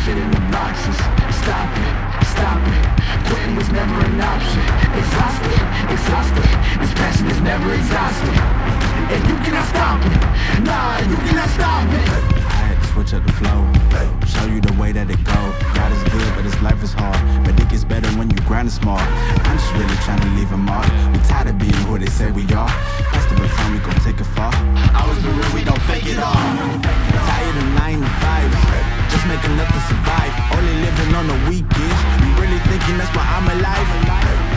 fit in the boxes. Stop it, stop it. Quitting was never an option. Exhausted, exhausted. This passion is never exhausted. And you cannot stop it. Nah, you cannot stop it. I had to switch up the flow, show you the way that it go. God is good, but his life is hard. But it gets better when you grind it smart. I'm just really trying to leave a mark. We tired of being who they say we are. That's the baton, we gon' take it far. Always been real, we don't fake it all. Tired of 9 to 5, just make enough to survive. Only living on the weekends. You really thinking that's why I'm alive?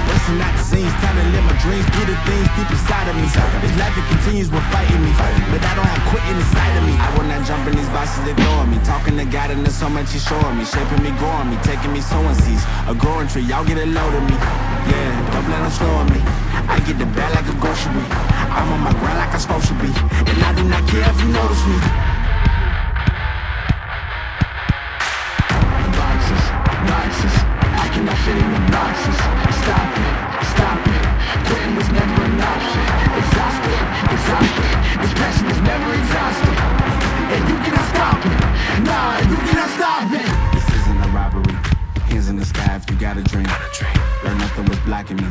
Racing out the scenes, time to live my dreams. Do the things deep inside of me. This life, it continues with fighting me. But I don't have quitting inside of me. I will not jump in these boxes they throw at me. Talking to God and there's so much he's showing me. Shaping me, growing me, taking me sowing seeds. A growing tree, y'all get a load of me. Yeah, don't let them slow on me. I get the bag like a grocery. I'm on my grind like I'm supposed to be. And I do not care if you notice me. Boxes, boxes. I cannot fit in the boxes. Stop it, stop it. Quitting was never an option. Exhausted, exhausted. This passion is never exhausted. And you cannot stop it. Nah, you cannot stop it. This isn't a robbery. Hands in the sky if you got a dream. Learn nothing was blocking me.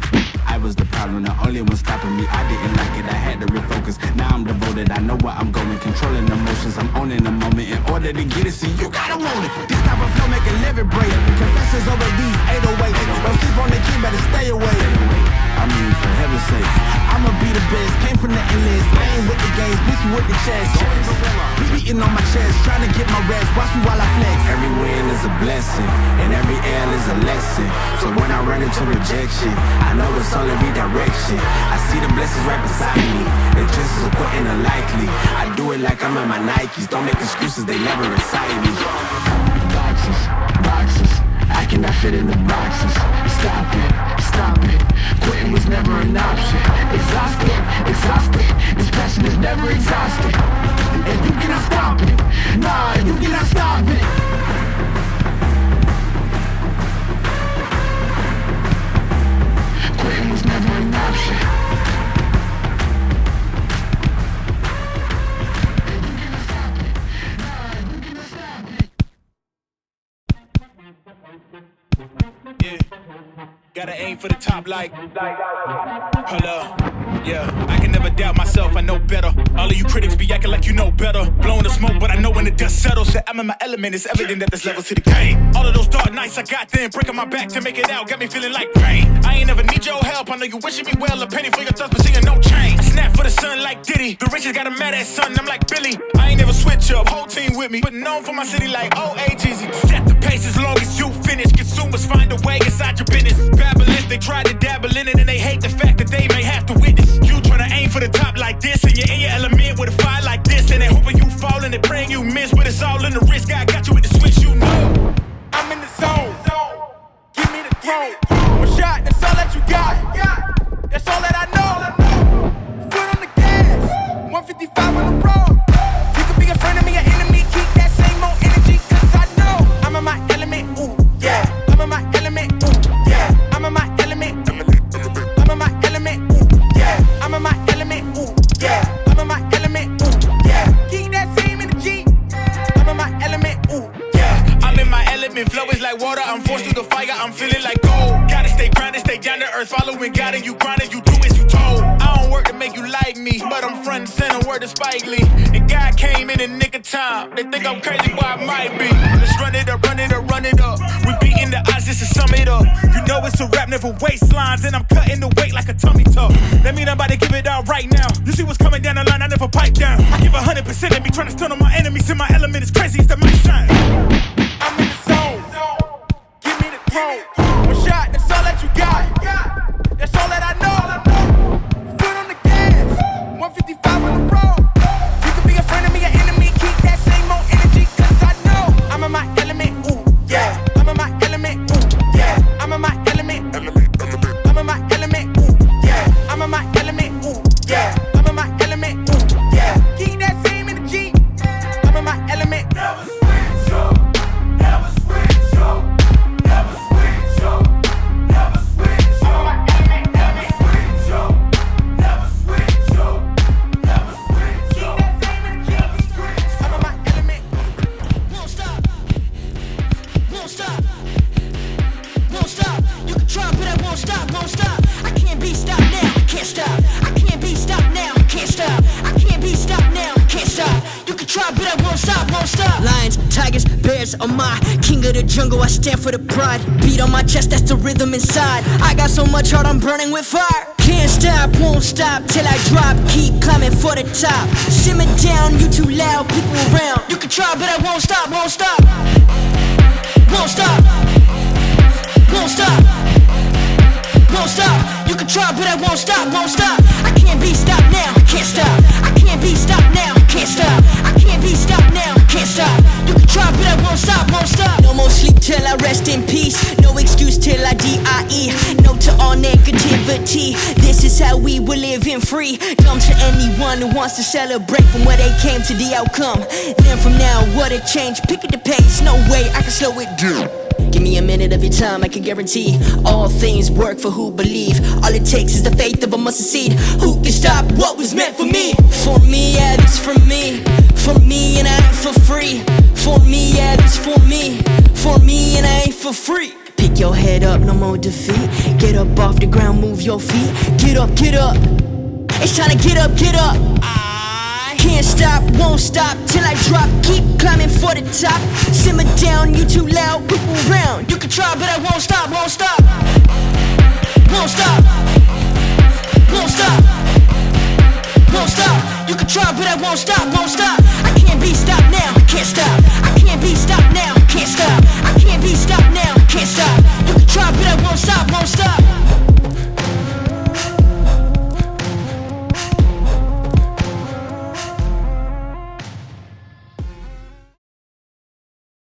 I was the problem, the only one stopping me. I didn't like it, I had to refocus. Now I'm devoted, I know where I'm going. Controlling emotions, I'm owning the moment. In order to get it, see, you gotta want it. This type of flow make a living break. Confessions over these 808s. Don't sleep on the key, better stay away. I mean, for heaven's sake, I'ma be the best. Came from the endless. I ain't with the games, bitch with the chest. Beating on my chest, trying to get my rest. Watch me while I flex. Every win is a blessing, and every L is a lesson. So when I run into rejection, I know it's only redirection. I see the blessings right beside me. It's just as important and likely. I do it like I'm in my Nikes. Don't make excuses, they never excite me. Boxes, boxes. I cannot fit in the boxes. Stop it, stop it. Quitting was never an option. Exhausted, exhausted. This passion is never exhausted. And you cannot stop it. Nah, you cannot stop it. Quitting was never an option. Gotta aim for the top like hold up, yeah. I can never doubt myself, I know better. All of you critics be acting like you know better. Blowing the smoke, but I know when the dust settles. Said I'm in my element, it's evident that there's levels to the game. All of those dark nights I got then, breaking my back to make it out, got me feeling like pain. I ain't never need your help, I know you wishing me well. A penny for your thoughts, but seeing no change. I snap for the sun like Diddy. The riches got a mad ass son, I'm like Billy. I ain't never switch up, whole team with me. But known for my city like OAGZ. Set the pace as long as you finish. Consumers find a way inside your business. Babylon, they try to dabble in it and they hate the fact that they may have to witness. You tryna aim for the top like this, and you're in your element with a fire like this, and they hoping you fall and they praying you miss, but it's all in the risk. I got you with the switch, you know. I'm in the zone. Give me the throne. One shot, that's all that you got. That's all that I know. Foot on the gas. 155 on the road. You could be a friend of me, an enemy. Keep that same old energy, cause I know I'm in my element. Ooh, yeah. I'm in my element. Ooh, yeah. I'm in my element. I'm in my element. Ooh, yeah. I'm in my element. Ooh, yeah. I'm in my element. Ooh, yeah. Keep that same energy. I'm in my element. Ooh, yeah. I'm in my element. Flow is like water. I'm forced through the fire. I'm feeling like gold. Gotta stay grounded, stay down to earth. Following God and you grinding. You do as you told. I don't work to make you like me, but I'm front and center. Word to Spike Lee. And God came in the nick of time. They think I'm crazy, but I might be. Let's run it up, run it up, run it up. We beating the odds just to sum it up. You know it's a rap, never waistlines, and I'm cutting the weight like a tummy tuck. That mean I'm about to give it out right now. You see what's coming down the line, I never pipe down. I give 100% and be trying to stun on my enemies. In my element is crazy, it's the mic shine. I'm in the zone. Give me the throne. One shot, that's all that you got. That's all that I know. Foot on the gas. 155 on the road. You could be a friend of me, an enemy. Keep that same old energy, cause I know I'm in my element. Ooh, yeah. I'm in my element. Ooh, yeah. I'm in my element. I'm in my element. Ooh, yeah. I'm in my element. Ooh, yeah. I'm in my element. Ooh, yeah. Keep that same energy. I'm in my element. Never switch up. Never switch up. Never switch up. Never switch up. Never switch up. Never switch up. Never switch up. Keep that same energy. I'm in my element. Won't stop. but I won't stop, won't stop. Lions, tigers, bears are my king of the jungle, I stand for the pride. Beat on my chest, that's the rhythm inside. I got so much heart, I'm burning with fire. Can't stop, won't stop till I drop. Keep climbing for the top. Simmer down, you too loud, people around. You can try, but I won't stop, won't stop. Won't stop. Won't stop. Won't stop. You can try, but I won't stop, won't stop. I can't be stopped now, I can't stop. I can't be stopped now, I can't stop. I can't be stopped now, I can't stop. You can try, but I won't stop, won't stop. No more sleep till I rest in peace. No excuse till I die. No to all negativity. This is how we were living free. Dumb to anyone who wants to celebrate from where they came to the outcome. Then from now, what a change. Pick at the pace, no way I can slow it down. Give me a minute of your time, I can guarantee all things work for who believe. All it takes is the faith of a mustard seed. Who can stop what was meant for me? For me, yeah, this for me. For me and I ain't for free. For me, yeah, this for me. For me and I ain't for free. Pick your head up, no more defeat. Get up off the ground, move your feet. Get up, get up. It's time to get up, get up. Can't stop, won't stop till I drop. Keep climbing for the top. Simmer down, you too loud, people around. You can try, but I won't stop, won't stop. Won't stop. Won't stop. Won't stop. You can try, but I won't stop, won't stop. I can't be stopped now.